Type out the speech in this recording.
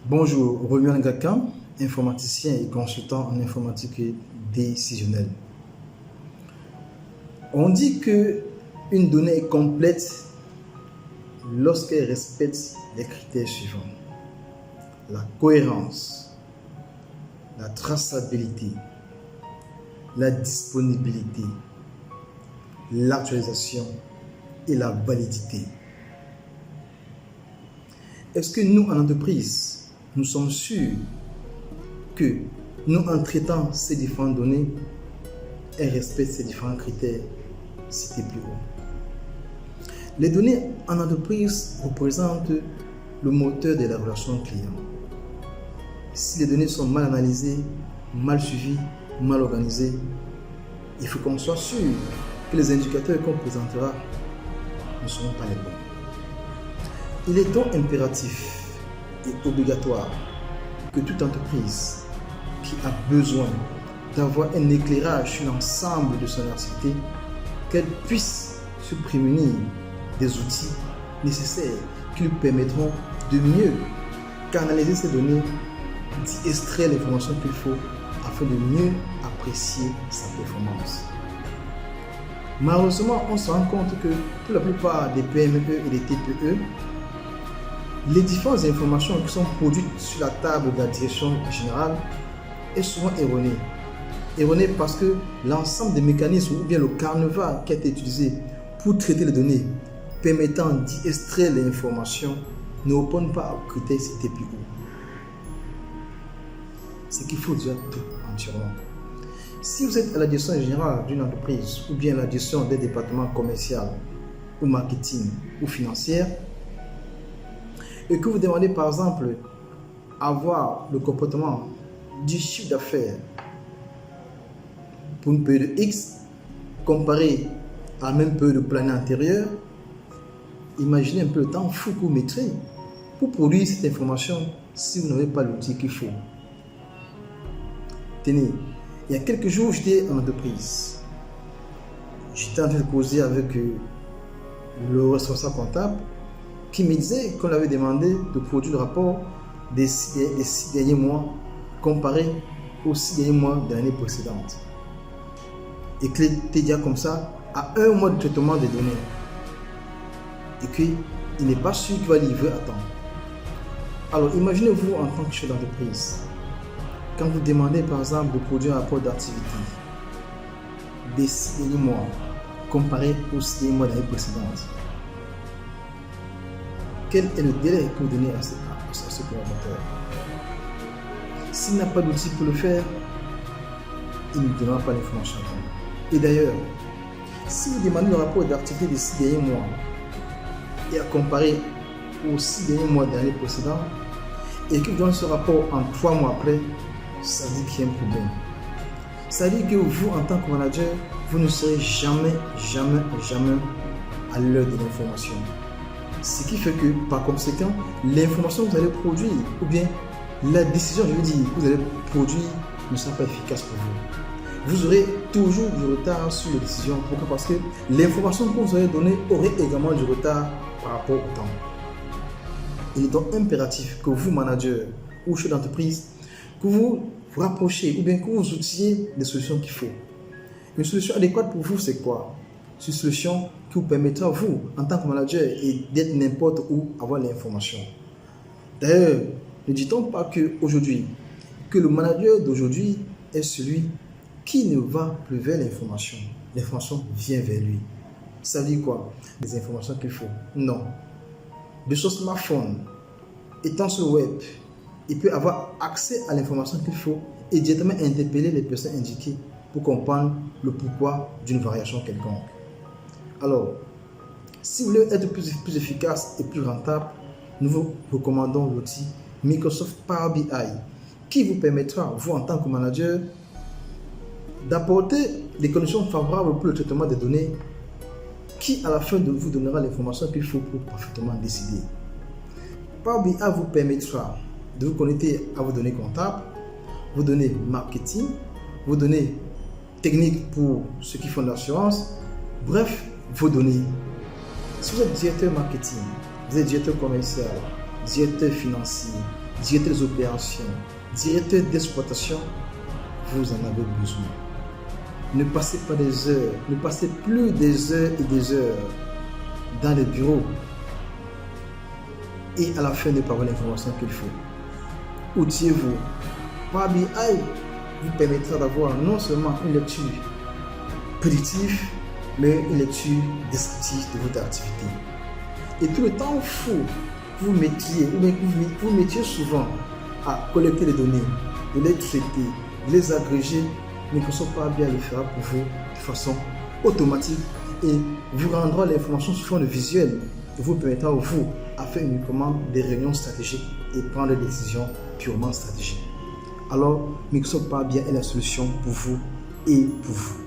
Bonjour, Romuald Ngakam, informaticien et consultant en informatique décisionnelle. On dit qu'une donnée est complète lorsqu'elle respecte les critères suivants: la cohérence, la traçabilité, la disponibilité, l'actualisation et la validité. Est-ce que nous, en entreprise, nous sommes sûrs que nous, en traitant ces différentes données, elles respectent ces différents critères cités plus haut? Les données en entreprise représentent le moteur de la relation client. Si les données sont mal analysées, mal suivies, mal organisées, il faut qu'on soit sûr que les indicateurs qu'on présentera ne seront pas les bons. Il est donc impératif et obligatoire que toute entreprise qui a besoin d'avoir un éclairage sur l'ensemble de son activité, qu'elle puisse se prémunir des outils nécessaires qui lui permettront de mieux canaliser ces données, d'y extraire l'information qu'il faut afin de mieux apprécier sa performance. Malheureusement, on se rend compte que pour la plupart des PME et des TPE, les différentes informations qui sont produites sur la table de la direction générale est souvent erronée. Erronée parce que l'ensemble des mécanismes ou bien le carnaval qui a été utilisé pour traiter les données permettant d'y extraire l'information ne répondent pas aux critères cités plus haut. C'est qu'il faut dire tout entièrement. Si vous êtes à la direction générale d'une entreprise ou bien à la direction des départements commerciaux ou marketing ou financière, et que vous demandez par exemple avoir le comportement du chiffre d'affaires pour une période X comparé à la même période de l'année antérieure, imaginez un peu le temps fou que vous mettrez pour produire cette information si vous n'avez pas l'outil qu'il faut. Tenez, il y a quelques jours, j'étais en entreprise. J'étais en train de causer avec le responsable comptable qui me disait qu'on avait demandé de produire le rapport des 6 derniers mois comparé aux 6 derniers mois de l'année précédente. Et qu'il était déjà comme ça à 1 mois de traitement des données. Et qu'il n'est pas sûr qu'il va livrer à temps. Alors imaginez-vous en tant que chef d'entreprise, quand vous demandez par exemple de produire un rapport d'activité des 6 derniers mois comparé aux 6 derniers mois de l'année précédente. Quel est le délai que vous donnez à ce collaborateur? S'il n'a pas d'outil pour le faire, il ne donnera pas l'information. Et d'ailleurs, si vous demandez le rapport d'activité des 6 derniers mois et à comparer aux 6 derniers mois de l'année précédente, et qu'il donne ce rapport en 3 mois après, ça dit qu'il y a un problème. Ça dit que vous, en tant que manager, vous ne serez jamais à l'heure de l'information. Ce qui fait que, par conséquent, l'information que vous allez produire, ou bien la décision, je veux dire, que vous allez produire, ne sera pas efficace pour vous. Vous aurez toujours du retard sur les décisions. Pourquoi? Parce que l'information que vous allez donner aurait également du retard par rapport au temps. Il est donc impératif que vous, manager ou chef d'entreprise, que vous vous rapprochez ou bien que vous outillez les solutions qu'il faut. Une solution adéquate pour vous, c'est quoi? C'est une solution qui vous permettra, vous, en tant que manager, et d'être n'importe où, avoir l'information. D'ailleurs, ne dit-on pas qu'aujourd'hui, que le manager d'aujourd'hui est celui qui ne va plus vers l'information. L'information vient vers lui. Ça veut dire quoi? Les informations qu'il faut? Non. De son smartphone, étant sur le web, il peut avoir accès à l'information qu'il faut et directement interpeller les personnes indiquées pour comprendre le pourquoi d'une variation quelconque. Alors, si vous voulez être plus efficace et plus rentable, nous vous recommandons l'outil Microsoft Power BI qui vous permettra, vous en tant que manager, d'apporter des conditions favorables pour le traitement des données qui à la fin vous donnera l'information qu'il faut pour parfaitement décider. Power BI vous permettra de vous connecter à vos données comptables, vos données marketing, vos données techniques pour ceux qui font de l'assurance, bref, vos données. Si vous êtes directeur marketing, vous êtes directeur commercial, directeur financier, directeur des opérations, directeur d'exploitation, vous en avez besoin. Ne passez pas des heures, ne passez plus des heures et des heures dans les bureaux et à la fin ne pas avoir l'information qu'il faut. Outillez-vous. Power BI vous permettra d'avoir non seulement une lecture prédictive, mais une lecture descriptive de votre activité. Et tout le temps fou, vous mettiez souvent à collecter les données, de les traiter, de les agréger. Microsoft Power BI le fera pour vous de façon automatique et vous rendra l'information sous forme de visuel et vous permettra vous à faire uniquement des réunions stratégiques et prendre des décisions purement stratégiques. Alors, Microsoft Power BI est la solution pour vous et pour vous.